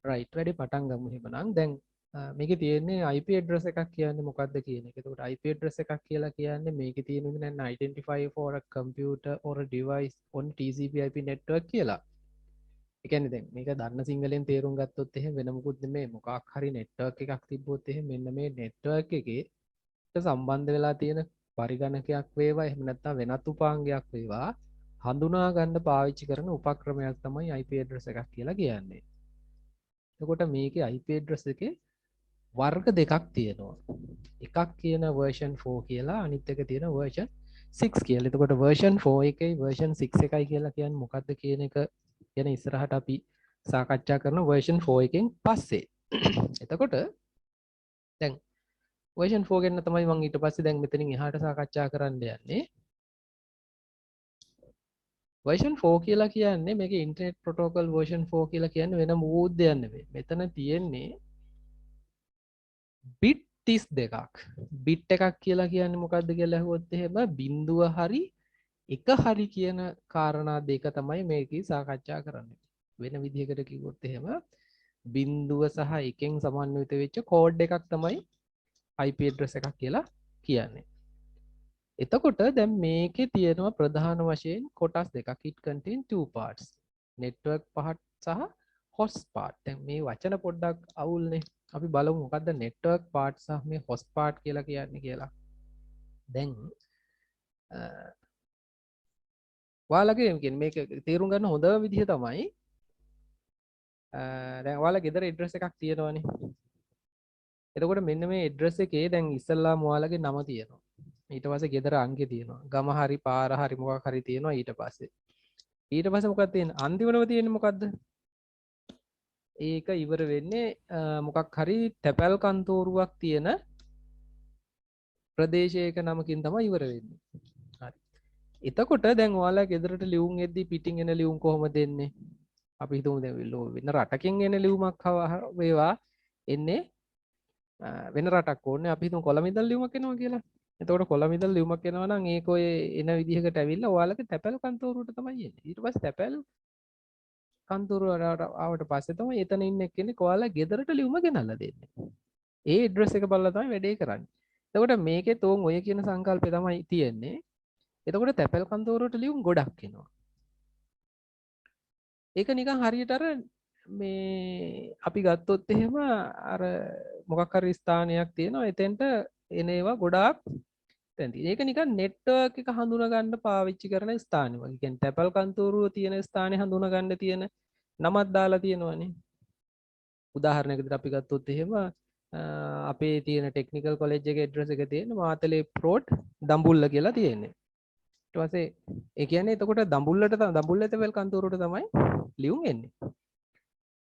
Right වැඩි පටන් ගමු එහෙමනම්. දැන් මේකේ තියෙන්නේ IP address එකක් කියන්නේ මොකක්ද කියන එක. එතකොට IP address එකක් කියලා කියන්නේ මේකේ තියෙන්නේ දැන් identifier for a computer or a device on TCP/IP network කියලා. ඒ කියන්නේ දැන් මේක දන්න සිංහලෙන් තේරුම් ගත්තොත් එහෙම වෙන මොකුත් නෙමෙයි. මොකක් හරි network එකක් තිබ්බොත් එහෙම මෙන්න මේ network එකේ සම්බන්ධ වෙලා තියෙන පරිගණකයක් වේවා එහෙම නැත්නම් වෙනත් උපාංගයක් වේවා හඳුනා ගන්න පාවිච්චි කරන උපක්‍රමයක් තමයි IP address එකක් කියලා කියන්නේ. එතකොට මේකේ IP address එකේ වර්ග දෙකක් තියෙනවා. එකක් කියන version 4 කියලා අනිත් එක තියෙන version 6 කියලා. එතකොට version 4 එකයි version 6 එකයි කියලා කියන්නේ මොකක්ද කියන එක ගැන ඉස්සරහට අපි සාකච්ඡා කරන version 4 එකෙන් පස්සේ. එතකොට දැන් version 4 ගැන තමයි මම ඊට පස්සේ දැන් මෙතනින් එහාට සාකච්ඡා කරන්න යන්නේ. version 4 කියලා කියන්නේ මේකේ internet protocol version 4 කියලා කියන්නේ වෙන මොකුත් දෙයක් නෙවෙයි. මෙතන තියෙන්නේ bit 32ක්. bit එකක් කියලා කියන්නේ මොකක්ද කියලා අහුවොත් එහෙම බිඳුව හරි එක හරි කියන කාරණා දෙක තමයි මේකේ සාකච්ඡා කරන්නේ. වෙන විදිහකට කිව්වොත් එහෙම බිඳුව සහ එකෙන් සමන්විත වෙච්ච කෝඩ් එකක් තමයි IP address එකක් කියලා කියන්නේ. එතකොට දැන් මේකේ තියෙනවා ප්‍රධාන වශයෙන් කොටස් දෙකක්. it contain two parts. network part සහ host part. දැන් මේ වචන පොඩ්ඩක් අවුල්නේ. අපි බලමු මොකද්ද network part සහ මේ host part කියලා කියන්නේ කියලා. දැන් ඔයාලගේ කියන්නේ මේක තේරුම් ගන්න හොඳම විදිහ තමයි දැන් ඔයාලා ගෙදර address එකක් තියෙනවනේ. එතකොට මෙන්න මේ address එකේ දැන් ඉස්සල්ලාම ඔයාලගේ නම තියෙනවා. ඊට පස්සේ ගෙදර අංකේ තියෙනවා. ගම හරි පාර හරි මොකක් හරි තියෙනවා ඊට පස්සේ. ඊට පස්සේ මොකක්ද තියෙන්නේ? අන්තිමටම තියෙන්නේ මොකද්ද? ඒක ඉවර වෙන්නේ මොකක් හරි තැපැල් කන්තෝරුවක් තියෙන ප්‍රදේශයක නමකින් තමයි ඉවර වෙන්නේ. හරි. එතකොට දැන් ඔයාලා ගෙදරට ලියුම් එද්දී පිටින් එන ලියුම් කොහොමද එන්නේ? අපි හිතමු දැන් වෙන රටකින් එන ලියුමක් වේවා එන්නේ වෙන රටක් ඕනේ. අපි හිතමු කොළඹ ඉඳන් ලියුමක් එනවා කියලා. එතකොට කොළඹ ඉඳන් ලියුමක් එනවා නම් ඒක ඔය එන විදිහකට ඇවිල්ලා ඔයාලගේ තැපැල් කන්තෝරුවට තමයි එන්නේ. ඊට පස්සේ තැපැල් කන්තෝරුවට ආවට පස්සේ තමයි එතන ඉන්න එක්කෙනෙක් ඔයාලා ගෙදරට ලියුම ගෙනල්ලා දෙන්නේ. ඒ ඇඩ්‍රස් එක බලලා තමයි වැඩේ කරන්නේ. එතකොට මේකේ තෝන් ඔය කියන සංකල්පය තමයි තියෙන්නේ. එතකොට තැපැල් කන්තෝරුවට ලියුම් ගොඩක් එනවා. ඒක නිකන් හරියට අර මේ අපි ගත්තොත් එහෙම අර මොකක් හරි ස්ථානයක් තියෙනවා එතෙන්ට එන ඒවා ගොඩාක් තැන් තියෙනවා. ඒක නිකන් නෙට්වර්ක් එක හඳුනා ගන්න පාවිච්චි කරන ස්ථාන වගේ. කියන්නේ තැපැල් කන්තෝරුව තියෙන ස්ථානේ හඳුනා ගන්න තියෙන නමක් දාලා තියෙනවනේ. උදාහරණයකට අපි ගත්තොත් එහෙම අපේ තියෙන ටෙක්නිකල් කොලෙජ් එකේ ඇඩ්‍රස් එක තියෙන මාතලේ රෝඩ් දඹුල්ල කියලා තියෙන්නේ. ඊට පස්සේ ඒ කියන්නේ එතකොට දඹුල්ල තැපැල් කන්තෝරුවට තමයි ලියුම් එන්නේ.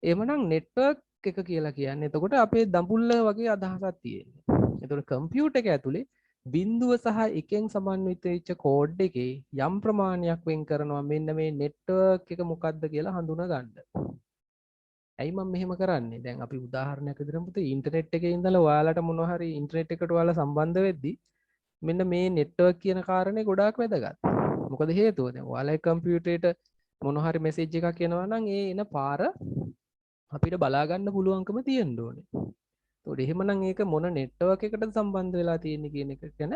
එහෙමනම් නෙට්වර්ක් එක කියලා කියන්නේ එතකොට අපේ දඹුල්ල වගේ අදහසක් තියෙන්නේ. එතකොට කම්පියුටර් එක ඇතුලේ බිඳුව සහ එකෙන් සමන්විත වෙච්ච කෝඩ් එකේ යම් ප්‍රමාණයක් වෙන් කරනවා මෙන්න මේ නෙට්වර්ක් එක මොකක්ද කියලා හඳුනා ගන්න. ඇයි මම මෙහෙම කරන්නේ? දැන් අපි උදාහරණයක් විදිහට පුතේ ඉන්ටර්නෙට් එකේ ඉඳලා ඔයාලට මොනවා හරි ඉන්ටර්නෙට් එකට ඔයාලා සම්බන්ධ වෙද්දි මෙන්න මේ නෙට්වර්ක් කියන කාරණේ ගොඩාක් වැදගත්. මොකද හේතුව දැන් ඔයාලගේ කම්පියුටරේට මොනවා හරි මෙසේජ් එකක් එනවා නම් ඒ එන පාර අපිට බලා ගන්න පුළුවන්කම තියෙන්න ඕනේ. ඒකට එහෙමනම් ඒක මොන නෙට්වර්ක් එකකටද සම්බන්ධ වෙලා තියෙන්නේ කියන එක ගැන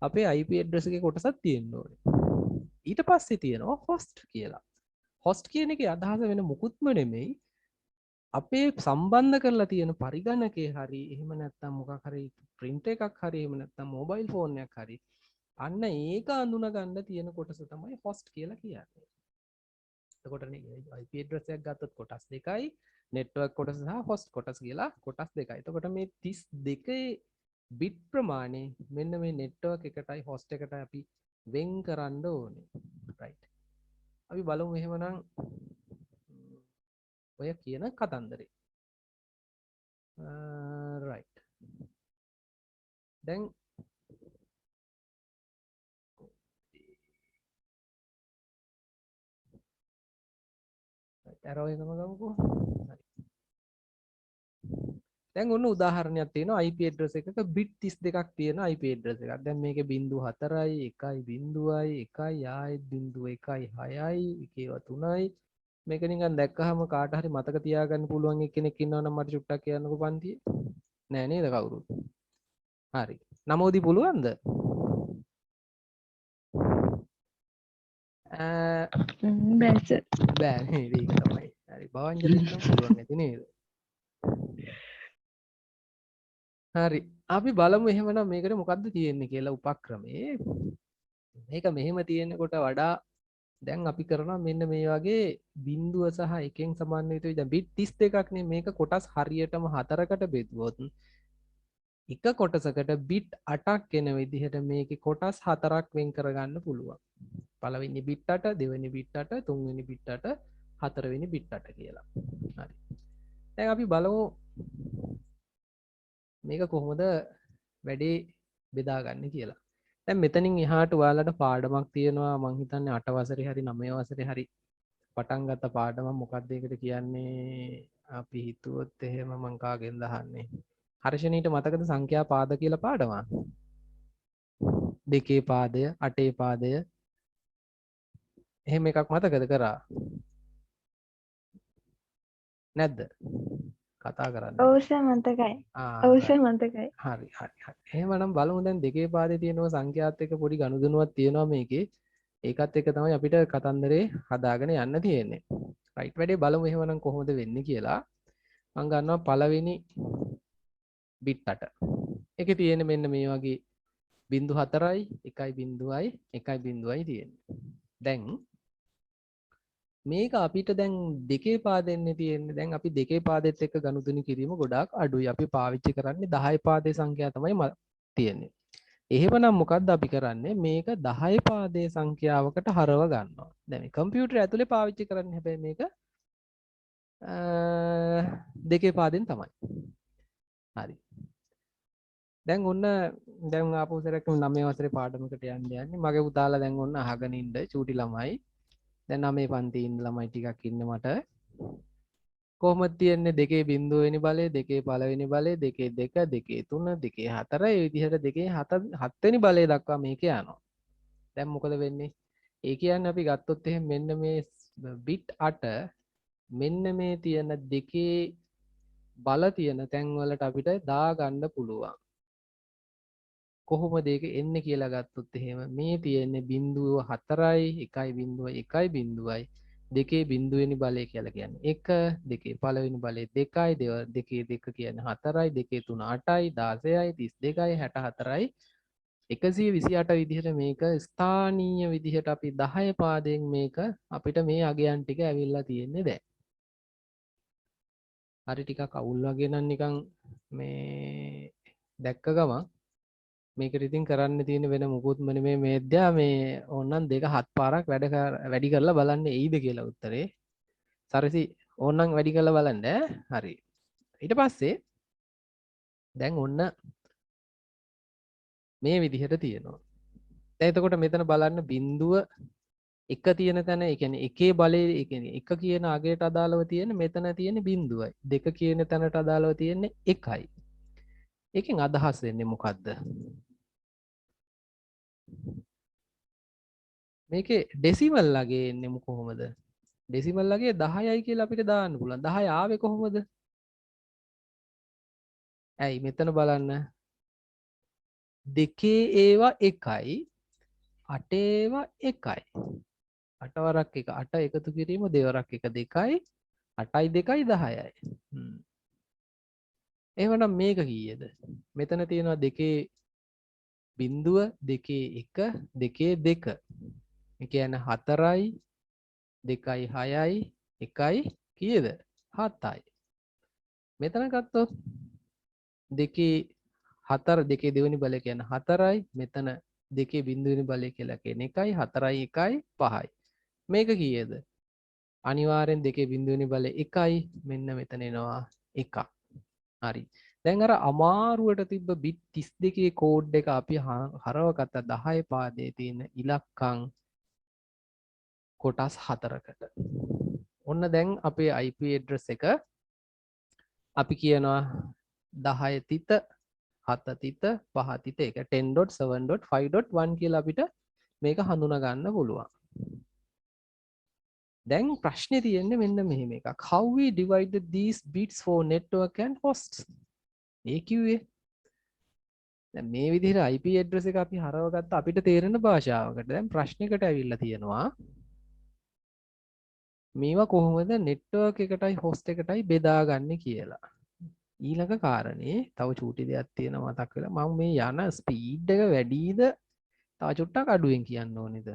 අපේ IP address එකේ කොටසක් තියෙන්න ඕනේ. ඊට පස්සේ තියෙනවා host කියලා. host කියන එකේ අදහස වෙන මුකුත්ම නෙමෙයි අපේ සම්බන්ධ කරලා තියෙන පරිගණකේ හරි එහෙම නැත්නම් මොකක් හරි printer එකක් හරි එහෙම නැත්නම් mobile phone එකක් හරි අන්න ඒක අඳුන ගන්න තියෙන කොටස තමයි host කියලා කියන්නේ. එතකොට IP address එකක් ගත්තොත් කොටස් දෙකයි network කොටස සහ host කොටස කියලා කොටස් දෙකයි. එතකොට මේ 32 bit ප්‍රමාණය මෙන්න මේ network එකටයි host එකටයි අපි වෙන් කරන්න ඕනේ. right. අපි බලමු එහෙමනම් ඔය කියන කතන්දරේ. right. දැන් arrow එකම ගමුකෝ. හරි. දැන් ඔන්න උදාහරණයක් තියෙනවා IP address එකක bit 32ක් තියෙන IP address එකක්. දැන් මේකේ 0.4යි 1.0යි 1යි ආයෙත් 0.1යි 6යි 1 3යි මේක නිකන් දැක්කහම කාට හරි මතක තියාගන්න පුළුවන් එක්කෙනෙක් ඉන්නවනම් මට චුට්ටක් කියන්නකෝ පන්තියේ. නෑ නේද කවුරුත්? හරි. නමෝදි පුළුවන්ද? බැස බෑ නේද? ඒක තමයි. හරි. භවංජලිට නම් පුළුවන් ඇති නේද? හරි. අපි බලමු එහෙමනම් මේකට මොකද්ද තියෙන්නේ කියලා උපක්‍රමේ. මේක මෙහෙම තියෙනකොට වඩා දැන් අපි කරනවා මෙන්න මේ වගේ බිඳුව සහ එකෙන් සමන්විත දැන් බිට් 32ක් නේ මේක කොටස් හරියටම හතරකට බෙදුවොත් එක කොටසකට බිට් 8ක් එන විදිහට මේකේ කොටස් හතරක් වෙන් කරගන්න පුළුවන්. පළවෙනි බිට් 8, දෙවෙනි බිට් 8, තුන්වෙනි බිට් 8, හතරවෙනි බිට් 8 කියලා. හරි. දැන් අපි බලමු මේක කොහොමද වැඩේ බෙදාගන්නේ කියලා. දැන් මෙතනින් එහාට ඔයාලට පාඩමක් තියෙනවා මං හිතන්නේ 8 වසරේ හරි 9 වසරේ හරි පටන් ගත්ත පාඩමක් මොකක්ද ඒකට කියන්නේ අපි හිතුවොත් එහෙම මං කාගෙන්ද අහන්නේ හර්ෂණීට මතකද සංඛ්‍යා පාද කියලා පාඩමක් දෙකේ පාදය අටේ පාදය එහෙම එකක් මතකද කරා නැද්ද කතා කරන්නේ ඔව් සර් මතකයි. ඔව් සර් මතකයි. හරි හරි හරි එහෙමනම් බලමු දැන් දෙකේ පාදේ තියෙනවා සංඛ්‍යාත් එක්ක පොඩි ගනුදෙනුවක් තියෙනවා මේකේ ඒකත් එක්ක තමයි අපිට කතන්දරේ හදාගෙන යන්න තියෙන්නේ රයිට් වැඩේ බලමු එහෙමනම් කොහොමද වෙන්නේ කියලා මම ගන්නවා පළවෙනි බිට් 8 ඒකේ තියෙන්නේ මෙන්න මේ වගේ බිංදු 4යි 1.0යි 1.0යි තියෙන්නේ දැන් මේක අපිට දැන් දෙකේ පාදෙන්නේ තියෙන්නේ දැන් අපි දෙකේ පාදෙත් එක්ක ගනුදෙනු කිරීම ගොඩාක් අඩුයි අපි පාවිච්චි කරන්නේ 10 පාදේ සංඛ්‍යා තමයි තියෙන්නේ එහෙමනම් මොකද්ද අපි කරන්නේ මේක 10 පාදේ සංඛ්‍යාවකට හරව ගන්නවා දැන් මේ කම්පියුටර් ඇතුලේ පාවිච්චි කරන්නේ හැබැයි මේක දෙකේ පාදෙන් තමයි හරි දැන් ඔන්න දැන් ආපහු සරක් 9 වසරේ පාඩමකට යන්න යන්නේ මගේ පුතාලා දැන් ඔන්න අහගෙන ඉන්න චූටි ළමයි දැන් 9 පන්තියේ ඉන්න ළමයි ටිකක් ඉන්න මට කොහොමද තියෙන්නේ දෙකේ බිංදුව වෙනි බලය දෙකේ පළවෙනි බලය දෙකේ 2 දෙකේ 3 දෙකේ 4 ඒ විදිහට දෙකේ 7 වෙනි බලය දක්වා මේක යනවා දැන් මොකද වෙන්නේ ඒ කියන්නේ අපි ගත්තොත් එහෙනම් මෙන්න මේ බිට් 8 මෙන්න මේ තියෙන දෙකේ බල තියෙන තැන් වලට අපිට දාගන්න පුළුවන් කොහොමද ඒක එන්නේ කියලා ගත්තොත් එහෙම මේ තියෙන්නේ බිංදුව 4යි 1.1යි දෙකේ බිංදුවෙනි බලය කියලා කියන්නේ 1 දෙකේ පළවෙනි බලය 2යි දෙකේ 2 කියන්නේ 4යි දෙකේ 3 8යි 16යි 32යි 64යි 128 විදිහට මේක ස්ථානීය විදිහට අපි 10 පාදයෙන් මේක අපිට මේ අගයන් ටික ඇවිල්ලා තියෙන්නේ දැන් හරි ටිකක් අවුල් වගේ නම් නිකන් මේ දැක්ක ගමන් මේකට ඉතින් කරන්න තියෙන වෙන මොකුත්ම නෙමෙයි මේද්‍යා මේ ඕනනම් දෙක හත් පාරක් වැඩි කරලා බලන්න එයිද කියලා උත්තරේ. සරසි ඕනනම් වැඩි කරලා බලන්න හරි. ඊට පස්සේ දැන් ඔන්න මේ විදිහට තියෙනවා. දැන් එතකොට මෙතන බලන්න බිඳුව එක තියෙන තැන ඒ කියන්නේ එකේ බලයේ ඒ කියන්නේ එක කියන අගයට අදාළව තියෙන මෙතන තියෙන බිඳුවයි. දෙක කියන තැනට අදාළව තියෙන්නේ 1යි. ඒකෙන් අදහස් වෙන්නේ මොකද්ද? මේකේ ඩෙසිමල් ලගේ එන්නේ කොහොමද? ඩෙසිමල් ලගේ 10යි කියලා අපිට දාන්න පුළුවන්. 10 ආවේ කොහොමද? ඇයි මෙතන බලන්න. දෙකේ ඒවා 1යි 8 ඒවා 1යි. 8 වරක් 1 8 එකතු කිරීම දෙවරක් 1 2යි 8යි 2යි 10යි. එහෙනම් මේක කීයද? මෙතන තියෙනවා දෙකේ බිංදුව දෙකේ 1 දෙකේ 2. ඒ කියන්නේ 4යි 2යි 6යි 1යි කීයද 7යි මෙතන ගත්තොත් දෙකේ 4 දෙකේ දෙවෙනි බලය කියන්නේ 4යි මෙතන දෙකේ බිංදුවෙනි බලය කියලා කියන්නේ 1යි 4යි 1යි 5යි මේක කීයද අනිවාර්යෙන් දෙකේ බිංදුවෙනි බලය 1යි මෙන්න මෙතන එනවා 1ක් හරි දැන් අර අමාරුවට තිබ්බ බිට් 32 කෝඩ් එක අපි හරවගත්ත 10 පාදයේ තියෙන ඉලක්කම් කොටස් 4කට ඔන්න දැන් අපේ IP address එක අපි කියනවා 10 තිත 7 තිත 5 තිත එක 10.7.5.1 කියලා අපිට මේක හඳුනා ගන්න පුළුවන් දැන් ප්‍රශ්නේ තියෙන්නේ මෙන්න මෙහෙම එකක්. How we divided these bits for network and hosts? ඒ කිව්වේ දැන් මේ විදිහට IP address එක අපි හරවගත්ත අපිට තේරෙන භාෂාවකට. දැන් ප්‍රශ්නයකට ඇවිල්ලා තියෙනවා මේවා කොහොමද network එකටයි host එකටයි බෙදාගන්නේ කියලා. ඊළඟ කාරණේ තව චූටි දෙයක් තියෙනවා මතක් වෙලා මම මේ යන ස්පීඩ් එක වැඩිද තව චුට්ටක් අඩුවෙන් කියන්න ඕනේද?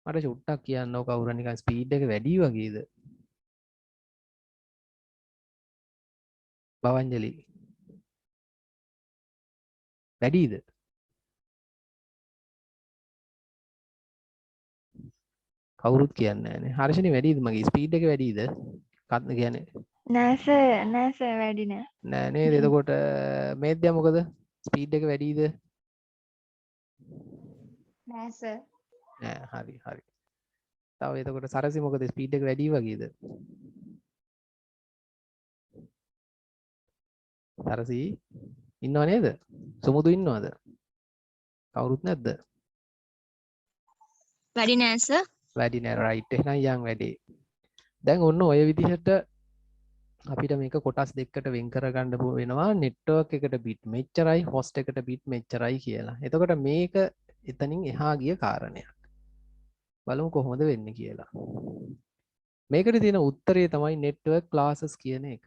මට චුට්ටක් කියන්නකො කවුරු නිකන් ස්පීඩ් එක වැඩි වගේද? බවංජලි වැඩිද? කවුරුත් කියන්නේ නැහැනේ. හර්ෂණි වැඩිද මගේ ස්පීඩ් එක වැඩිද? කත් කියන්නේ නෑ සර් වැඩි නෑ. නෑ නේද? එතකොට මේද්‍ය මොකද? ස්පීඩ් එක වැඩිද? නෑ සර්. නෑ හරි හරි. තව එතකොට සරසි මොකද ස්පීඩ් එක වැඩි වගේද? සරසි ඉන්නව නේද? සුමුදු ඉන්නවද? කවුරුත් නැද්ද? වැඩි නෑ සර්. වැඩි නෑ රයිට්. එහෙනම් යන් වැඩි. දැන් ඔන්න ඔය විදිහට අපිට මේක කොටස් දෙකකට වෙන් කරගන්න වෙනවා නෙට්වර්ක් එකට බිට් මෙච්චරයි හොස්ට් එකට බිට් මෙච්චරයි කියලා. එතකොට මේක එතනින් එහා ගිය කාරණයක්. බලමු කොහොමද වෙන්නේ කියලා. මේකට තියෙන උත්තරේ තමයි network classes කියන එක.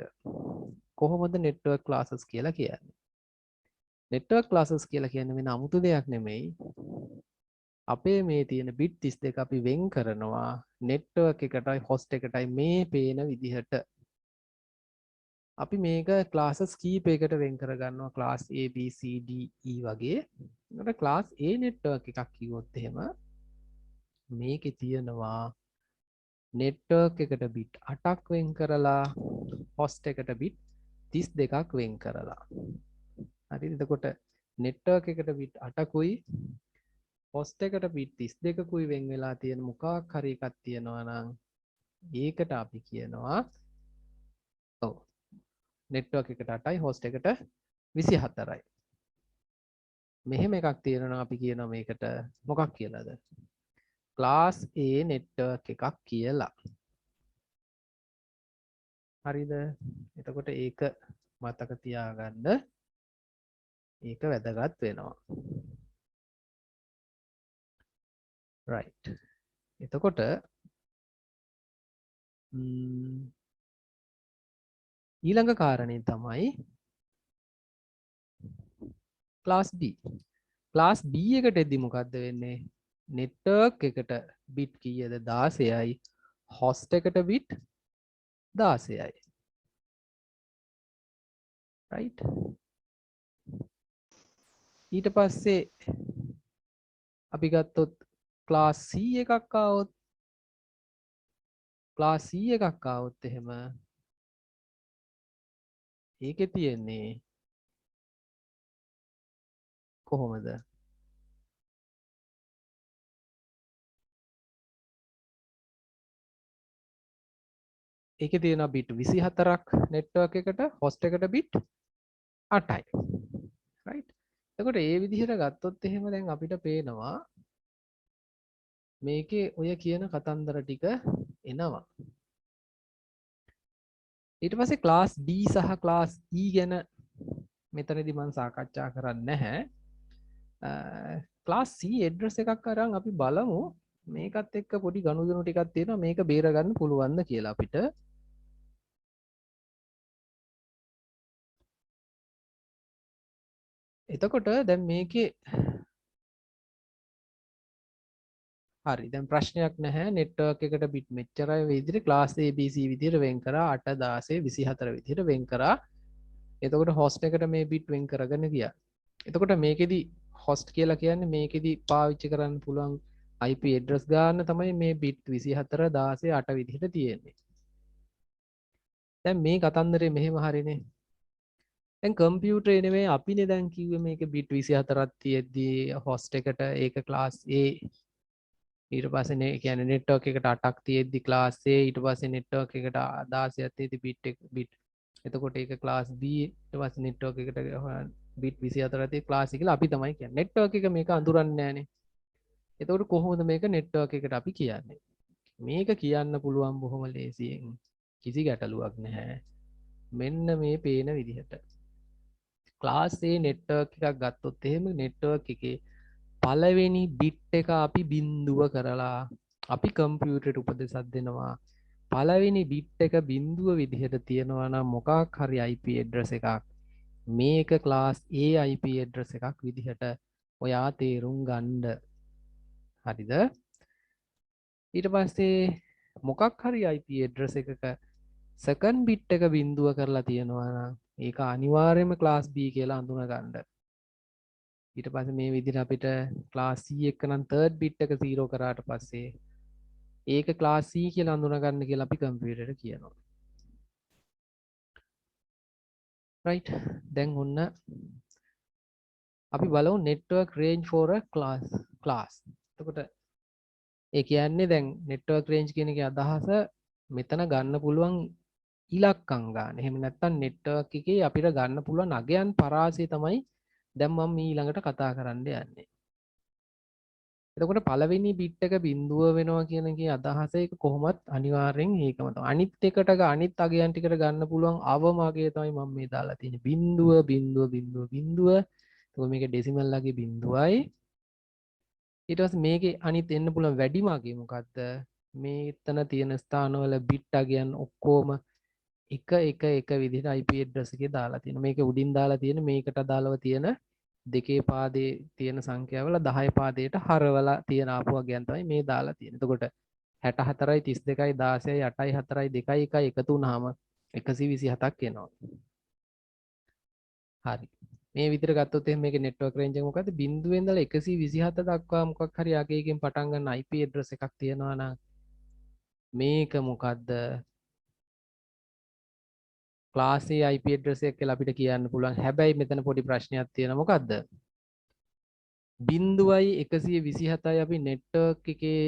කොහොමද network classes කියලා කියන්නේ? network classes කියලා කියන්නේ වෙන 아무තු දෙයක් නෙමෙයි. අපේ මේ තියෙන bit 32 අපි වෙන් කරනවා network එකටයි host එකටයි මේ පේන විදිහට. අපි මේක classes කීපයකට වෙන් කරගන්නවා class A B C D E වගේ. ඒකට class A network එකක් කිව්වොත් එහෙම මේකේ තියෙනවා network එකට bit 8ක් වෙන් කරලා host එකට bit 32ක් වෙන් කරලා. හරිද? එතකොට network එකට bit 8කුයි host එකට bit 32කුයි වෙන් වෙලා තියෙන මොකක් හරි එකක් තියෙනවා නම් ඒකට අපි කියනවා ඔව් network එකට 8යි host එකට 24යි. මෙහෙම එකක් තියෙනවා අපි කියනවා මේකට මොකක් කියලාද? class A network එකක් කියලා. හරිද? එතකොට ඒක මතක තියාගන්න. ඒක වැදගත් වෙනවා. right. එතකොට ඊළඟ කාරණේ තමයි class B. class B එකට එද්දි මොකද්ද වෙන්නේ? network එකට bit කීයද? 16යි. host එකට bit 16යි. right. ඊට පස්සේ අපි ගත්තොත් class C එකක් ආවොත් class C එකක් ආවොත් එහෙම ඒකේ තියෙන්නේ කොහොමද? ඒකේ තියෙනවා bit 24ක් network එකට host එකට bit 8යි. right. එතකොට ඒ විදිහට ගත්තොත් එහෙම දැන් අපිට පේනවා මේකේ ඔය කියන කතන්දර ටික එනවා. ඊට පස්සේ class D සහ class E ගැන මෙතනදී මම සාකච්ඡා කරන්නේ නැහැ. class C address එකක් අරන් අපි බලමු මේකත් එක්ක පොඩි ගනුදෙනු ටිකක් තියෙනවා මේක බේර ගන්න පුළුවන්ද කියලා අපිට. එතකොට දැන් මේකේ හරි දැන් ප්‍රශ්නයක් නැහැ network එකට bit මෙච්චරයි විදිහට class A B C විදිහට වෙන් කරා 8 16 24 විදිහට වෙන් කරා. එතකොට host එකට මේ bit වෙන් කරගෙන ගියා. එතකොට මේකෙදි host කියලා කියන්නේ මේකෙදි පාවිච්චි කරන්න පුළුවන් IP address ගන්න තමයි මේ bit 24 16 8 විදිහට තියෙන්නේ. දැන් මේ කතන්දරේ මෙහෙම හරිනේ. දැන් කම්පියුටරේ නෙමෙයි අපිනේ දැන් කිව්වේ මේක bit 24ක් තියෙද්දි host එකට ඒක class A ඊට පස්සේ කියන්නේ network එකට 8ක් තියෙද්දි class A ඊට පස්සේ network එකට 16ක් තියෙද්දි bit එතකොට ඒක class B ඊට පස්සේ network එකට bit 24ක් තියෙද්දි class C කියලා අපි තමයි කියන්නේ network එක මේක අඳුරන්නේ නැහනේ. එතකොට කොහොමද මේක network එකට අපි කියන්නේ? මේක කියන්න පුළුවන් බොහොම ලේසියෙන්. කිසි ගැටලුවක් නැහැ. මෙන්න මේ පේන විදිහට. ක්ලාස් A network එකක් ගත්තොත් එහෙම network එකේ පළවෙනි bit එක අපි බිඳුව කරලා අපි කම්පියුටරට උපදෙසක් දෙනවා. පළවෙනි bit එක බිඳුව විදිහට තියෙනවා නම් මොකක් හරි IP address එකක් මේක class A IP address එකක් විදිහට ඔයා තේරුම් ගන්න. හරිද? ඊට පස්සේ මොකක් හරි IP address එකක second bit එක බිඳුව කරලා තියෙනවා නම් ඒක අනිවාර්යයෙන්ම class B කියලා අඳුන ගන්න. ඊට පස්සේ මේ විදිහට අපිට class C එක නම් third bit එක 0 කරාට පස්සේ ඒක class C කියලා අඳුන ගන්න කියලා අපි කම්පියුටරට කියනවා. right දැන් ඔන්න අපි බලමු network range for a class. එතකොට ඒ කියන්නේ දැන් network range කියන එකේ අදහස මෙතන ගන්න පුළුවන් ඉලක්කම් ගන්න. එහෙම නැත්නම් network එකේ අපිට ගන්න පුළුවන් අගයන් පරාසය තමයි දැන් මම ඊළඟට කතා කරන්න යන්නේ. එතකොට පළවෙනි bit එක බිඳුව වෙනවා කියන එකේ අදහස ඒක කොහොමත් අනිවාර්යෙන් ඒකම තමයි. අනිත් එකට අනිත් අගයන් ටිකට ගන්න පුළුවන් අවම අගය තමයි මම මේ දාලා තියෙන්නේ. බිඳුව බිඳුව බිඳුව බිඳුව. එතකොට මේක ඩෙසිමල් අගේ බිඳුවයි. ඊට පස්සේ මේකේ අනිත් එන්න පුළුවන් වැඩිම අගය මොකද්ද? මේතන තියෙන ස්ථානවල bit අගයන් ඔක්කොම එක විදිහට IP address එකේ දාලා තියෙනවා. මේක උඩින් දාලා තියෙන මේකට අදාළව තියෙන දෙකේ පාදේ තියෙන සංඛ්‍යාවල 10 පාදයට හරවලා තියෙන ආපු වගයන් තමයි මේ දාලා තියෙන්නේ. එතකොට 64යි 32යි 16යි 8යි 4යි 2යි 1යි එකතු වුනහම 127ක් එනවා. හරි. මේ විදිහට ගත්තොත් එහෙනම් මේකේ network range එක මොකද්ද? 0 ඉඳලා 127 දක්වා මොකක් හරි අගයකින් පටන් ගන්න IP address එකක් තියෙනවා නම් මේක මොකද්ද? class A IP address එක කියලා අපිට කියන්න පුළුවන්. හැබැයි මෙතන පොඩි ප්‍රශ්නයක් තියෙනවා. මොකද්ද? 0.127යි අපි network එකේ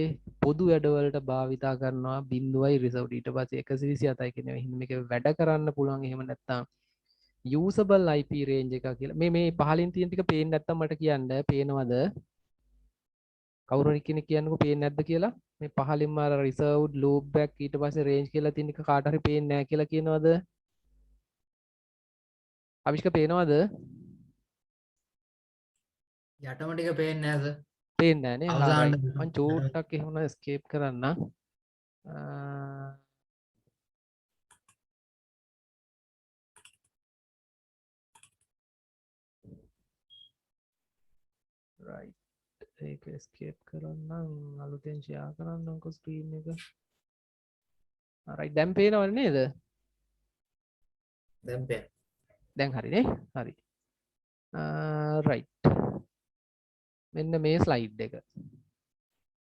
පොදු වැඩවලට භාවිතා කරනවා. 0යි reserved. ඊට පස්සේ 127යි කියන මේක වැඩ කරන්න පුළුවන්. එහෙම නැත්නම් usable IP range එක කියලා. මේ පහලින් තියෙන ටික පේන්නේ නැත්නම් මට කියන්න. පේනවද? කවුරු හරි කෙනෙක් කියන්නකෝ පේන්නේ නැද්ද කියලා? මේ පහලින්ම අර reserved loop back ඊට පස්සේ range කියලා තියෙන එක කාට හරි පේන්නේ නැහැ කියලා කියනවද? අවිෂ්ක පේනවද? යටම ටික පේන්නේ නැද්ද? පේන්නේ නැහැ නේ. අවසාන හරි. මං චූට්ටක් එහෙම escape කරන්න. right. ඒක escape කරන්නම් අලුතෙන් share කරන්නම්කෝ screen එක. right දැන් පේනවද නේද? දැන් පේන. දැන් හරි නේ? හරි. right. මෙන්න මේ slide එක.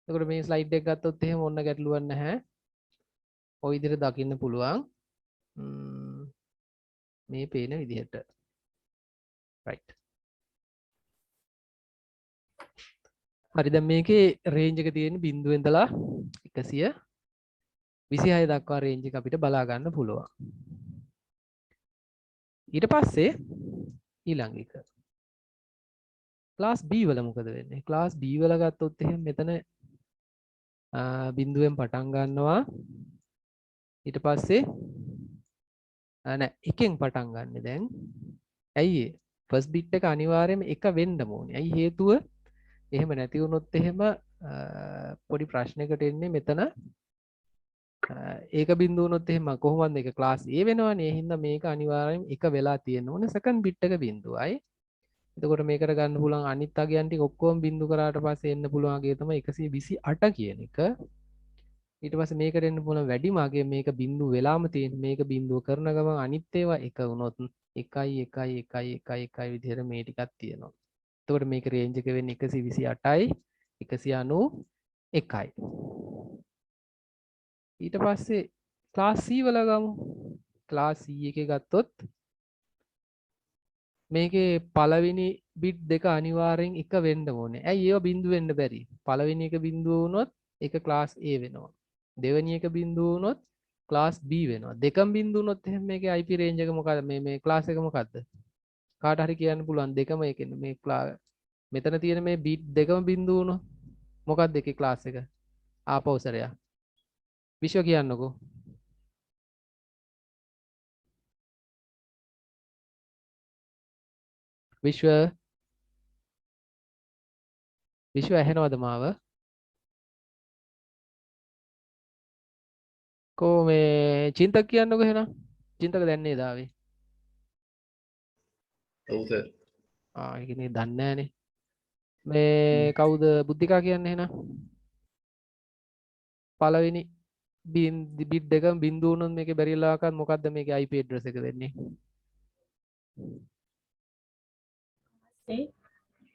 එතකොට මේ slide එක ගත්තොත් එහෙම ඔන්න ගැටලුවක් නැහැ. ඔය විදිහට දකින්න පුළුවන්. මේ පේන විදිහට. right. හරි දැන් මේකේ range එක තියෙන 0 ඉඳලා 126 දක්වා range එක අපිට බලා ගන්න පුළුවන්. ඊට පස්සේ ඊළඟ එක class B වල මොකද වෙන්නේ? class B වල ගත්තොත් එහෙනම් මෙතන බිඳුවෙන් පටන් ගන්නවා. ඊට පස්සේ නෑ එකෙන් පටන් ගන්න දැන්. ඇයි ඒ? first bit එක අනිවාර්යයෙන්ම එක වෙන්න ඕනේ. ඇයි හේතුව? එහෙම නැති වුණොත් එහෙම පොඩි ප්‍රශ්නයකට එන්නේ මෙතන ඒක බිඳුව වුණොත් එහෙම කොහොමද මේක class A වෙනවනේ. ඒ හින්දා මේක අනිවාර්යයෙන් එක වෙලා තියෙන්න ඕනේ second bit එක බිඳුවයි. එතකොට මේකට ගන්න පුළුවන් අනිත් අගයන් ටික ඔක්කොම බිඳු කරාට පස්සේ එන්න පුළුවන් අගය තමයි 128 කියන එක. ඊට පස්සේ මේකට එන්න පුළුවන් වැඩිම අගය මේක බිඳු වෙලාම තියෙන මේක බිඳුව කරන ගමන් අනිත් ඒවා එක වුණොත් 1 විදිහට මේ ටිකක් තියෙනවා. එතකොට මේක රේන්ජ් එක වෙන්නේ 128යි 191යි. ඊට පස්සේ class C වල ගමු. class C එකේ ගත්තොත් මේකේ පළවෙනි bit දෙක අනිවාර්යෙන් එක වෙන්න ඕනේ. ඇයි ඒවා බිඳු වෙන්න බැරි? පළවෙනි එක බිඳුව වුණොත් ඒක class A වෙනවා. දෙවෙනි එක බිඳුව වුණොත් class B වෙනවා. දෙකම බිඳු වුණොත් එහෙනම් මේකේ IP range එක මොකද්ද? මේ class එක මොකද්ද? කාට හරි කියන්න පුළුවන් දෙකම එකනේ මේ මෙතන තියෙන මේ bit දෙකම බිඳු වුණොත් මොකක්ද එකේ class එක? ආපෞසරය. විශ්ව කියන්නකෝ. විශ්ව ඇහෙනවද මාව? කෝ මේ චින්තක කියන්නකෝ එහෙනම්. චින්තක දැන් නේද ආවේ? ඔව් සර්. ඒක නේ දන්නේ නැහනේ. මේ කවුද බුද්ධිකා කියන්නේ එහෙනම්? පළවෙනි බිට් දෙකම බිඳුව වුණොත් මේකේ බැරිලාකත් මොකද්ද මේකේ IP address එක දෙන්නේ?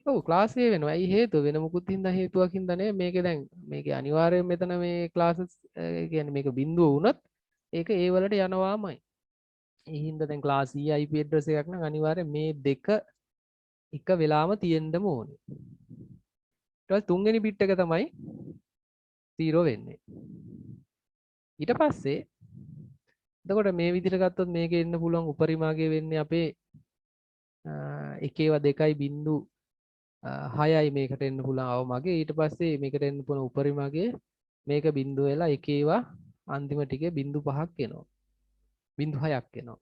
ඔව් ක්ලාස් A වෙනවා. ඇයි හේතුව වෙන මොකුත් හින්දා හේතුවක් හින්දා නේ මේකේ දැන් මේකේ අනිවාර්යයෙන් මෙතන මේ ක්ලාසස් කියන්නේ මේක බිඳුව වුණොත් ඒක A වලට යනවාමයි. ඒ හින්දා දැන් ක්ලාස් E IP address එකක් නම් අනිවාර්යෙන් මේ දෙක එක වෙලාම තියෙන්නම ඕනේ. ඊට පස්සේ තුන්වෙනි බිට් එක තමයි 0 වෙන්නේ. ඊට පස්සේ එතකොට මේ විදිහට ගත්තොත් මේකේ එන්න පුළුවන් උපරිමාගේ වෙන්නේ අපේ එකේව 2.06යි මේකට එන්න පුළුවන් අවමගේ. ඊට පස්සේ මේකට එන්න පුළුවන් උපරිමගේ මේක බිඳුව වෙලා එකේවා අන්තිම ටිකේ 0.5ක් එනවා. 0.6ක් එනවා.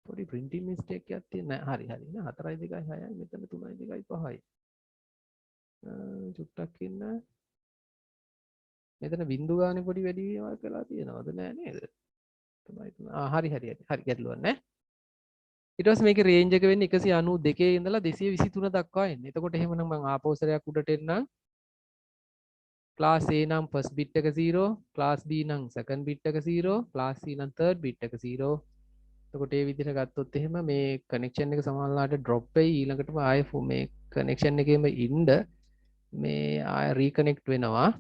පොඩි printing mistake එකක් තියෙන නෑ. හරි හරි නේ 4.2.6යි මෙතන 3.2.5යි. චුට්ටක් ඉන්න මෙතන බිඳු ගානේ පොඩි වැඩි වීමක් වෙලා තියෙනවද නෑ නේද? හරි හරි හරි හරි ගැටලුවක් නෑ. ඊට පස්සේ මේකේ රේන්ජ් එක වෙන්නේ 192 ඉඳලා 223 දක්වා එන්නේ. එතකොට එහෙමනම් මම ආපෝසරයක් උඩට එන්නම්. ක්ලාස් A නම් ෆස්ට් බිට් එක 0, ක්ලාස් B නම් සෙකන්ඩ් බිට් එක 0, ක්ලාස් C නම් තර්ඩ් බිට් එක 0. එතකොට මේ විදිහට ගත්තොත් එහෙම මේ කනෙක්ෂන් එක සමහරවිට ඩ්‍රොප් වෙයි ඊළඟටම ආයෙ මේ කනෙක්ෂන් එකේම ඉන්න මේ ආයෙ රීකනෙක්ට් වෙනවා.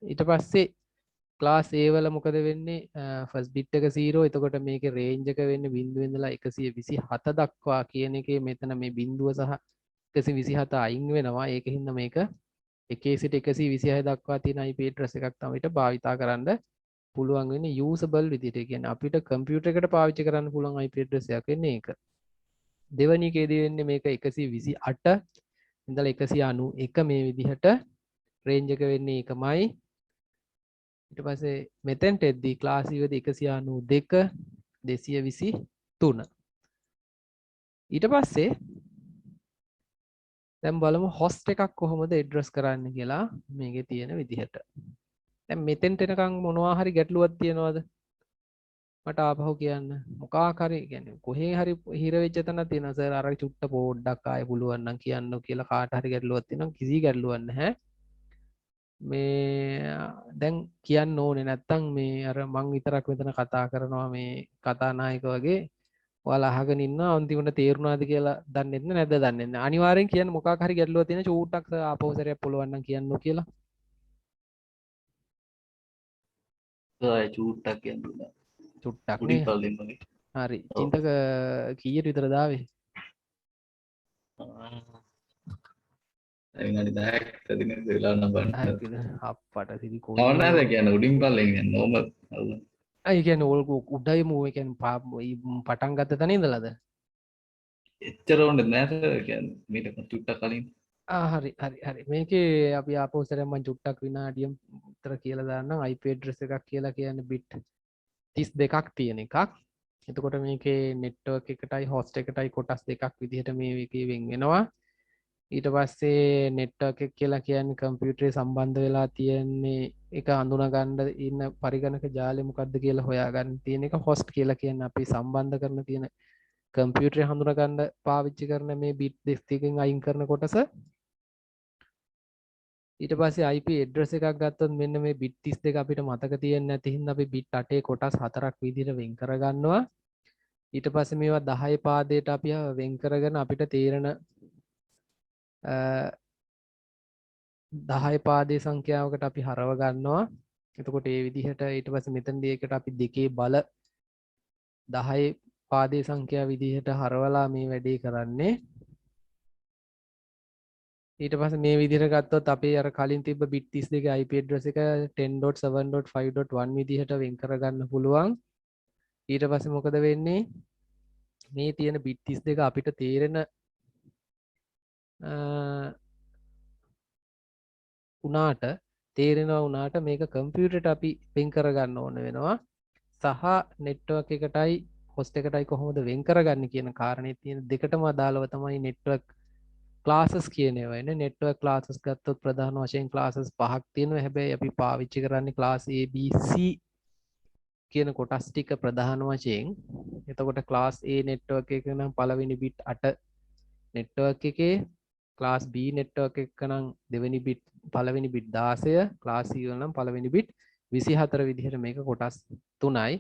ඊට පස්සේ ක්ලාස් A වල මොකද වෙන්නේ ෆස්ට් බිට් එක 0 එතකොට මේකේ රේන්ජ් එක වෙන්නේ 0 ඉඳලා 127 දක්වා කියන එකේ මෙතන මේ බිඳුව සහ 127 අයින් වෙනවා ඒකින්ද මේක 1 සිට 126 දක්වා තියෙන IP address එකක් තමයි ඊට භාවිතා කරන්න පුළුවන් වෙන්නේ usable විදිහට. ඒ කියන්නේ අපිට කම්පියුටර් එකට පාවිච්චි කරන්න පුළුවන් IP address එකක් වෙන්නේ ඒක. දෙවෙනි එකේදී වෙන්නේ මේක 128 ඉඳලා 191 මේ විදිහට රේන්ජ් එක වෙන්නේ ඒකමයි. ඊට පස්සේ මෙතෙන්ට එද්දී ක්ලාස් ඉවද 192 223 ඊට පස්සේ දැන් බලමු host එකක් කොහොමද address කරන්න කියලා මේකේ තියෙන විදිහට. දැන් මෙතෙන්ට එනකන් මොනවා හරි ගැටලුවක් තියෙනවද? මට ආපහු කියන්න. මොකක් හරි කියන්නේ කොහේ හරි හිර වෙච්ච තැනක් තියෙනවා සර් අර චුට්ට පොඩ්ඩක් ආයෙ පුළුවන් නම් කියන්න කියලා කාට හරි ගැටලුවක් තියෙනවා කිසි ගැටලුවක් නැහැ. මේ දැන් කියන්න ඕනේ නැත්තම් මේ අර මං විතරක් මෙතන කතා කරනවා මේ කතානායක වගේ ඔයාලා අහගෙන ඉන්නවා අන්තිමට තේරුණාද කියලා දන්නේ නැද්ද දන්නේ නැහැ අනිවාර්යෙන් කියන්න මොකක් හරි ගැටලුවක් තියෙන චූට්ටක් ආපහු සැරයක් පුළුවන් නම් කියන්නෝ කියලා චූට්ටක් කියන්න චුට්ටක් උඩින් නේ පල්ලෙන් වගේ. හරි චින්තක කීයට විතරද ආවේ විනාඩි 10ක් තදින වෙලා නම් බලන්න. අප්පට සිරි නවන්නද කියන්න උඩින් පල්ලෙන් යන්න නෝමල්. ඒ කියන්නේ ඕක උඩයි මූ ඒ කියන්නේ පටන් ගත්ත තැන ඉඳලාද එච්චර ඕනේ නෑ සර් කියන්නේ මීට චුට්ටක් කලින්. හරි හරි හරි මේකේ අපි ආපහු සැරයක් මම චුට්ටක් විනාඩියක් විතර කියලා දාන්නම් IP address එකක් කියලා කියන්නේ bit 32ක් තියෙන එකක්. එතකොට මේකේ network එකටයි host එකටයි කොටස් දෙකක් විදිහට මේ එකේ වෙන් වෙනවා. ඊට පස්සේ network එක කියලා කියන්නේ කම්පියුටරේ සම්බන්ධ වෙලා තියෙන්නේ ඒක හඳුනා ගන්න ඉන්න පරිගණක ජාලය මොකක්ද කියලා හොයාගන්න තියෙන එක host කියලා කියන්නේ අපි සම්බන්ධ කරන තියෙන කම්පියුටරේ හඳුනා ගන්න පාවිච්චි කරන මේ bit 32කින් අයින් කරන කොටස. ඊට පස්සේ IP address එකක් ගත්තොත් මෙන්න මේ bit 32 අපිට මතක තියෙන්නේ නැති හින්දා අපි bit 8 කොටස් 4ක් විදිහට වෙන් කරගන්නවා. ඊට පස්සේ මේවා 10 පාදයට අපි වෙන් කරගෙන අපිට තේරෙන 10 පාදයේ සංඛ්‍යාවකට අපි හරව ගන්නවා. එතකොට මේ විදිහට ඊට පස්සේ මෙතනදී ඒකට අපි දෙකේ බල 10 පාදයේ සංඛ්‍යාව විදිහට හරවලා මේ වැඩේ කරන්නේ. ඊට පස්සේ මේ විදිහට ගත්තොත් අපේ අර කලින් තිබ්බ bit 32 IP address එක 10.7.5.1 විදිහට වෙන් කරගන්න පුළුවන්. ඊට පස්සේ මොකද වෙන්නේ? මේ තියෙන bit 32 අපිට තේරෙන උනාට තේරෙනවා වුණාට මේක කම්පියුටරට අපි වෙන් කරගන්න ඕන වෙනවා සහ නෙට්වර්ක් එකටයි හොස්ට් එකටයි කොහොමද වෙන් කරගන්නේ කියන කාරණේ තියෙන දෙකටම අදාළව තමයි නෙට්වර්ක් ක්ලාසස් කියන ඒවා එන්නේ. නෙට්වර්ක් ක්ලාසස් ගත්තොත් ප්‍රධාන වශයෙන් ක්ලාසස් පහක් තියෙනවා. හැබැයි අපි පාවිච්චි කරන්නේ ක්ලාස් A B C කියන කොටස් ටික ප්‍රධාන වශයෙන්. එතකොට ක්ලාස් A නෙට්වර්ක් එක නම් පළවෙනි බිට් 8 නෙට්වර්ක් එකේ, ක්ලාස් B නෙට්වර්ක් එක නම් දෙවෙනි බිට් පළවෙනි බිට් 16, ක්ලාස් C වල නම් පළවෙනි බිට් 24 විදිහට මේක කොටස් 3යි.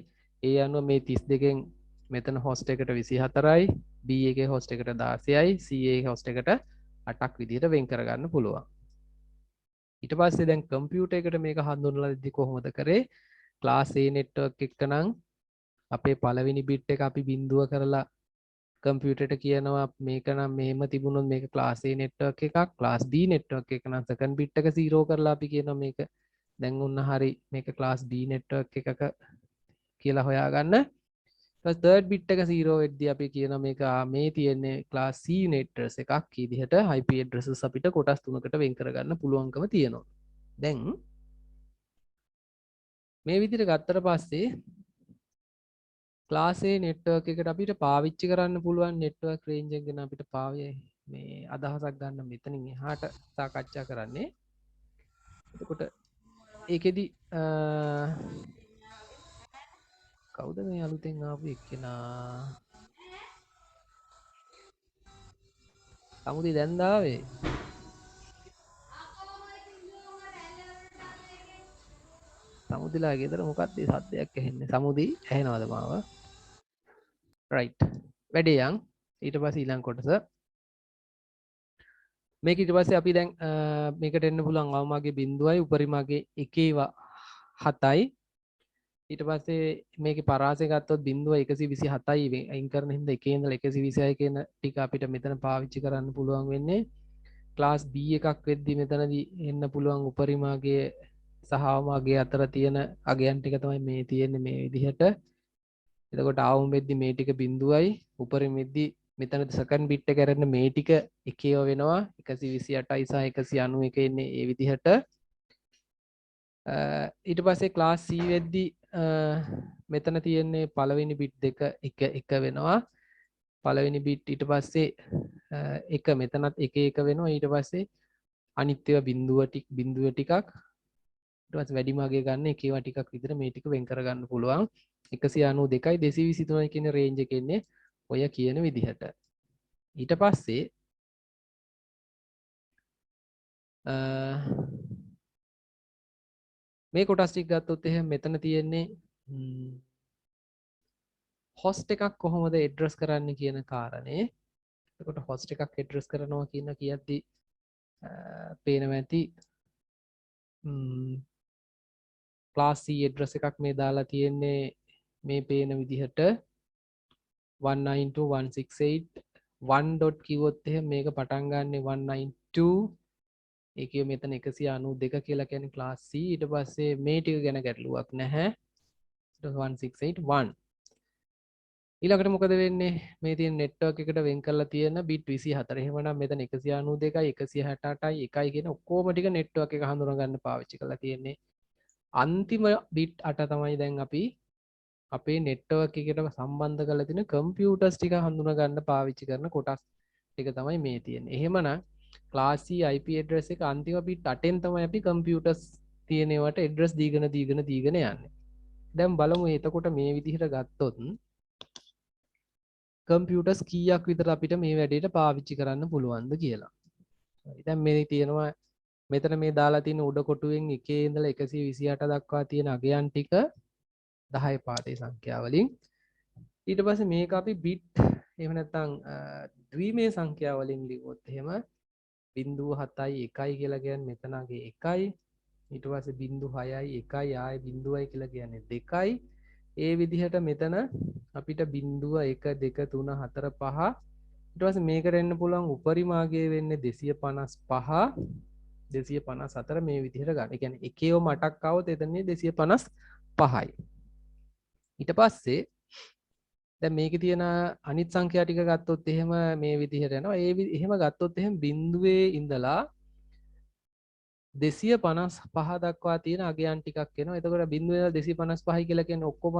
ඒ අනුව මේ 32කින් මෙතන හොස්ට් එකට 24යි, B එකේ හොස්ට් එකට 16යි, C එකේ හොස්ට් එකට 8ක් විදිහට වෙන් කරගන්න පුළුවන්. ඊට පස්සේ දැන් කම්පියුටර් එකට මේක හඳුන්වලා දෙද්දි කොහොමද කරේ? ක්ලාස් A නෙට්වර්ක් එක නම් අපේ පළවෙනි බිට් එක අපි බිඳුව කරලා කම්පියුටරට කියනවා මේක නම් මෙහෙම තිබුණොත් මේක ක්ලාස් A නෙට්වර්ක් එකක්, ක්ලාස් B නෙට්වර්ක් එක නම් සෙකන්ඩ් බිට් එක 0 කරලා අපි කියනවා මේක දැන් උන්න හරි මේක ක්ලාස් B නෙට්වර්ක් එකක කියලා හොයාගන්න. ඊට තර්ඩ් බිට් එක 0 වෙද්දී අපි කියනවා මේක මේ තියෙන්නේ ක්ලාස් C නෙට්වර්ක් එකක් විදිහට IP addresses අපිට කොටස් තුනකට වෙන් කරගන්න පුළුවන්කම තියෙනවා. දැන් මේ විදිහට ගත්තට පස්සේ ක්ලාස් A නෙට්වර්ක් එකට අපිට පාවිච්චි කරන්න පුළුවන් නෙට්වර්ක් රේන්ජ් එක ගැන අපිට මේ අදහසක් ගන්න මෙතනින් එහාට සාකච්ඡා කරන්නේ. එතකොට ඒකෙදි කවුද මේ අලුතෙන් ආපු එක්කෙනා? සමුදි දැන් දාවේ. සමුදිලා ගෙදර මොකක්ද මේ සද්දයක් ඇහෙන්නේ? සමුදි ඇහෙනවද මාව? රයිට්. වැඩේ යන්. ඊට පස්සේ ඊළඟ කොටස මේක ඊට පස්සේ අපි දැන් මේකට එන්න පුළුවන් අවමාගේ බිඳුවයි උපරිමගේ 1/7යි. ඊට පස්සේ මේකේ පරාසය ගත්තොත් බිඳුව 127යි අයින් කරන හින්දා 1 ඉඳලා 126 කියන ටික අපිට මෙතන පාවිච්චි කරන්න පුළුවන් වෙන්නේ. ක්ලාස් B එකක් වෙද්දි මෙතනදී එන්න පුළුවන් උපරිමගේ සහ අවමාගේ අතර තියෙන අගයන් ටික තමයි මේ තියෙන්නේ මේ විදිහට. එතකොට අවම වෙද්දි මේ ටික බිඳුවයි, උපරිම වෙද්දි මෙතන සෙකන්ඩ් බිට් එක කරන්න මේ ටික එකේව වෙනවා 128යි සහ 191 එන්නේ ඒ විදිහට. ඊට පස්සේ ක්ලාස් C වෙද්දි මෙතන තියෙන්නේ පළවෙනි බිට් දෙක එක වෙනවා. පළවෙනි බිට් ඊට පස්සේ එක මෙතනත් එක වෙනවා. ඊට පස්සේ අනිත් ඒවා බිඳුව ටිකක් ඊට පස්සේ වැඩිම අගය ගන්න එකේවා ටිකක් විතර මේ ටික වෙන් කරගන්න පුළුවන්. 192යි 223යි කියන රේන්ජ් එකේ ඉන්නේ ඔය කියන විදිහට. ඊට පස්සේ මේ කොටස් ටික ගත්තොත් එහෙනම් මෙතන තියෙන්නේ හොස්ට් එකක් කොහොමද ඇඩ්‍රස් කරන්න කියන කාරණේ. එතකොට හොස්ට් එකක් ඇඩ්‍රස් කරනවා කියන කියද්දි පේනවා ඇති ක්ලාස් C ඇඩ්‍රස් එකක් මේ දාලා තියෙන්නේ මේ පේන විදිහට 192.168.1. කිව්වොත් එහෙනම් මේක පටන් ගන්නෙ 192. ඒකේ මෙතන 192 කියලා කියන්නේ ක්ලාස් C. ඊට පස්සේ මේ ටික ගැන ගැටලුවක් නැහැ. 1681. ඊළඟට මොකද වෙන්නේ? මේ තියෙන නෙට්වර්ක් එකට වෙන් කරලා තියෙන බිට් 24. එහෙමනම් මෙතන 192යි 168යි 1යි කියන ඔක්කොම ටික නෙට්වර්ක් එක හඳුනා ගන්න පාවිච්චි කරලා තියෙන්නේ. අන්තිම බිට් 8 තමයි දැන් අපි අපේ නෙට්වර්ක් එකට සම්බන්ධ කරලා තියෙන කම්පියුටර්ස් ටික හඳුනා ගන්න පාවිච්චි කරන කොටස් ටික තමයි මේ තියෙන්නේ. එහෙමනම් ක්ලාස් C IP address එක අන්තිම බිට් 8ෙන් තමයි අපි කම්පියුටර්ස් තියෙන ඒවාට ඇඩ්‍රස් දීගෙන යන්නේ. දැන් බලමු එතකොට මේ විදිහට ගත්තොත් කම්පියුටර්ස් කීයක් විතර අපිට මේ වැඩේට පාවිච්චි කරන්න පුළුවන්ද කියලා. දැන් මේ තියෙනවා මෙතන මේ දාලා තියෙන උඩ කොටුවෙන් 1 ඉඳලා 128 දක්වා තියෙන අගයන් ටික 10 පාදේ සංඛ්‍යාවලින්. ඊට පස්සේ මේක අපි බිට් එහෙම නැත්නම් ද්විමේ සංඛ්‍යාවලින් ලිව්වොත් එහෙම 0.7යි 1යි කියලා කියන්නේ මෙතනගේ 1යි. ඊට පස්සේ 0.6යි 1යි ආයේ 0යි කියලා කියන්නේ 2යි. ඒ විදිහට මෙතන අපිට 0 1 2 3 4 5 ඊට පස්සේ මේකට එන්න පුළුවන් උපරිමාගේ වෙන්නේ 255 254 මේ විදිහට ගන්න. ඒ කියන්නේ එකේව මටක් આવොත් එතනනේ 255යි. ඊට පස්සේ දැන් මේකේ තියෙන අනිත් සංඛ්‍යා ටික ගත්තොත් එහෙම මේ විදිහට යනවා. එහෙම ගත්තොත් එහෙම බිඳුවේ ඉඳලා 255 දක්වා තියෙන අගයන් ටිකක් එනවා. එතකොට 0.255 කියලා කියන්නේ ඔක්කොම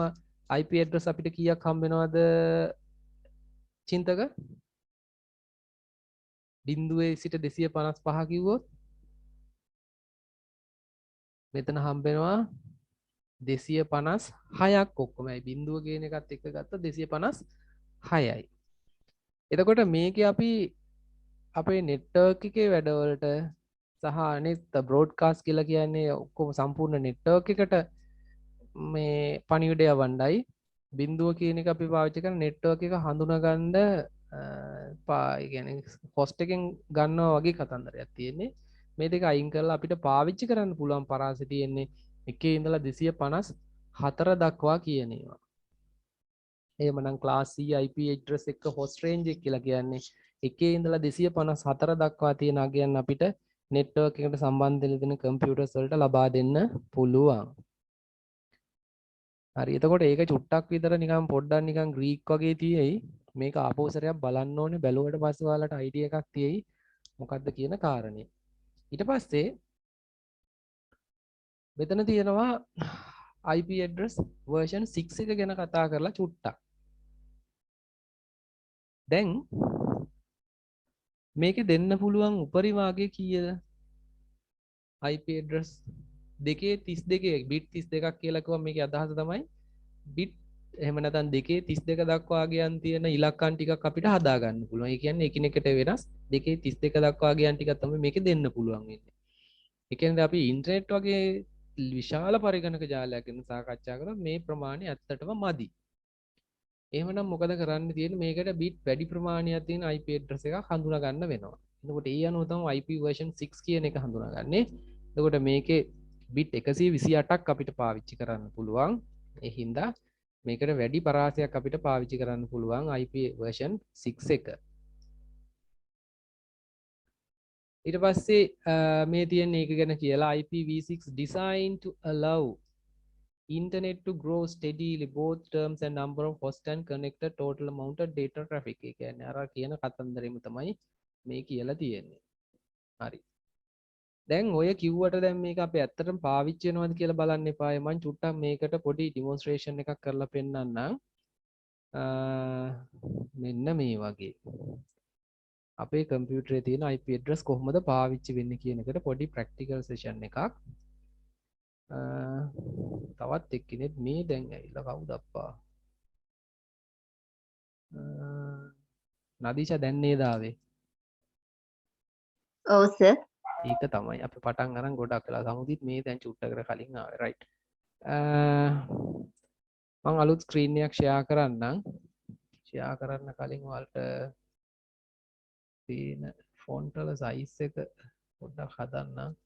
IP address අපිට කීයක් හම්බ වෙනවද චින්තක? 0 සිට 255 කිව්වොත් මෙතන හම්බ වෙනවා 256ක් ඔක්කොම. ඒ බිඳුව කියන එකත් එක්ක ගත්තා 256යි. එතකොට මේකේ අපි අපේ නෙට්වර්ක් එකේ වැඩවලට සහ අනිත් බ්‍රෝඩ්කාස්ට් කියලා කියන්නේ ඔක්කොම සම්පූර්ණ නෙට්වර්ක් එකට මේ පණිවිඩය යවන්නයි බිඳුව කියන එක අපි පාවිච්චි කරන නෙට්වර්ක් එක හඳුනගන්න හොස්ට් එකෙන් ගන්නවා වගේ කතන්දරයක් තියෙන්නේ. මේ දෙක අයින් කරලා අපිට පාවිච්චි කරන්න පුළුවන් පරාසය තියෙන්නේ 1 ඉඳලා 254 දක්වා කියන ඒවා. එහෙමනම් ක්ලාස් C IP address එක host range එක කියලා කියන්නේ 1 ඉඳලා 254 දක්වා තියෙන අගයන් අපිට network එකට සම්බන්ධ වෙලා තියෙන computers වලට ලබා දෙන්න පුළුවන්. හරි. එතකොට ඒක චුට්ටක් විතර නිකන් පොඩ්ඩක් නිකන් ග්‍රීක් වගේ තියෙයි. මේක ආපහු සැරයක් බලන්න ඕනේ. බැලුවට පස්සේ ඔයාලට idea එකක් තියෙයි. මොකක්ද කියන කාරණේ. ඊට පස්සේ මෙතන තියෙනවා IP address version 6 එක ගැන කතා කරලා චුට්ටක්. දැන් මේකේ දෙන්න පුළුවන් උපරිම අගය කීයද? IP address 232 bit 32ක් කියලා කිව්වම මේකේ අදහස තමයි bit එහෙම නැත්නම් 232 දක්වා ගියන් තියෙන ඉලක්කම් ටිකක් අපිට හදා ගන්න පුළුවන්. ඒ කියන්නේ එකිනෙකට වෙනස් 232 දක්වා ගියන් ටිකක් තමයි මේකේ දෙන්න පුළුවන් වෙන්නේ. ඒ කියන්නේ අපි ඉන්ටර්නෙට් වගේ විශාල පරිගණක ජාලයක් ගැන සාකච්ඡා කරා මේ ප්‍රමාණය ඇත්තටම මදි. එහෙමනම් මොකද කරන්න තියෙන්නේ මේකට bit වැඩි ප්‍රමාණයක් තියෙන IP address එකක් හඳුනා ගන්න වෙනවා. එතකොට ඒ අනුව තමයි IP version 6 කියන එක හඳුනාගන්නේ. එතකොට මේකේ bit 128ක් අපිට පාවිච්චි කරන්න පුළුවන්. ඒ හින්දා මේකට වැඩි පරාසයක් අපිට පාවිච්චි කරන්න පුළුවන් IP version 6 එක. ඊට පස්සේ මේ තියෙන එක ගැන කියලා IPv6 designed to allow internet to grow steadily both terms and number of hosts and connected total amount of data traffic. ඒ කියන්නේ අර කියන කතන්දරෙම තමයි මේ කියලා තියෙන්නේ. හරි. දැන් ඔය කිව්වට දැන් මේක අපි ඇත්තටම පාවිච්චි වෙනවද කියලා බලන්න එපා. මම චුට්ටක් මේකට පොඩි ඩෙමොන්ස්ට්‍රේෂන් එකක් කරලා පෙන්නන්නම්. මෙන්න මේ වගේ. අපේ කම්පියුටරේ තියෙන IP address කොහොමද පාවිච්චි වෙන්නේ කියන එකට පොඩි ප්‍රැක්ටිකල් සෙෂන් එකක්. තවත් එක්කෙනෙක් මේ දැන් ඇවිල්ලා කවුද අප්පා? නදීෂා දැන් නේද ආවේ? ඔව් සර්. ඒක තමයි අපි පටන් අරන් ගොඩක් වෙලා සමුදිත් මේ දැන් චුට්ටකට කලින් ආවේ රයිට්. මම අලුත් ස්ක්‍රීන් එකක් ෂෙයා කරන්නම්. ෂෙයා කරන්න කලින් ඔයාලට තියෙන ෆොන්ට් වල සයිස් එක පොඩ්ඩක් හදන්න.